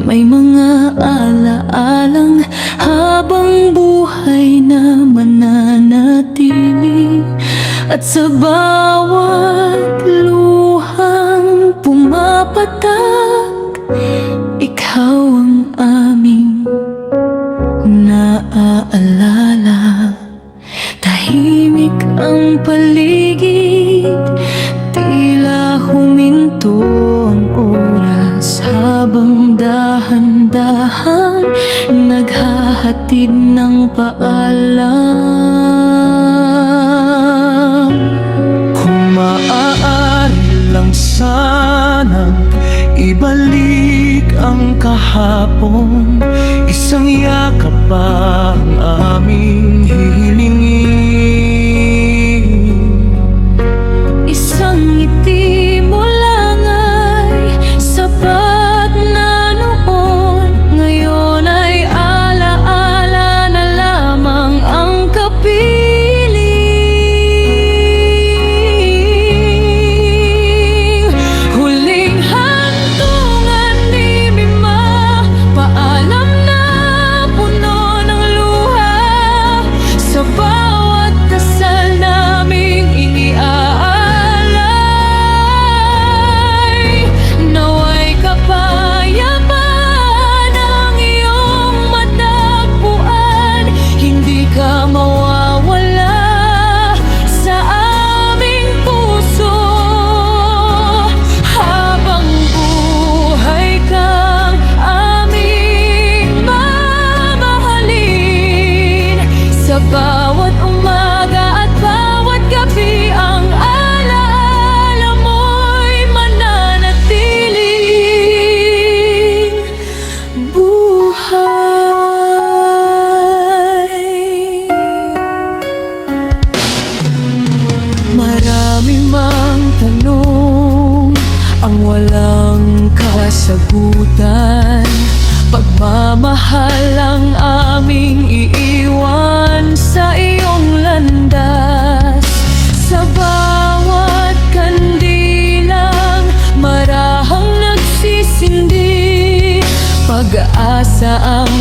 May mga alaalang habang buhay na mananatili, at sa bawat luhang pumapatak, ikaw ang aming naaalala. Tahimik ang paligid, tila huminto ang oras, habang dahan-dahan naghahatid ng paalam. Kung maaari lang sanang ibalik ang kahapon, isang yakap pa ang aming hihilingin. Isang ngiti mo lang ay sapat na noon. Ngayon ay alaala na lamang ang kapiling. Huling hantungan ni Mima, paalam na puno ng luha. Sa bawat dasal naming iniaalay, naway kapayapaan ang iyong matagpuan. Hindi ka mawawala sa aming puso, habang buhay kang aming mamahalin. Sa bawat umaga at bawat gabi, ang alaala mo'y mananatiling buhay. Marami mang tanong ang walang kasagutan, pagmamahal ang aming iiwan sa iyong landas. Sa bawat kandilang marahang nagsisindi, pag-asa ang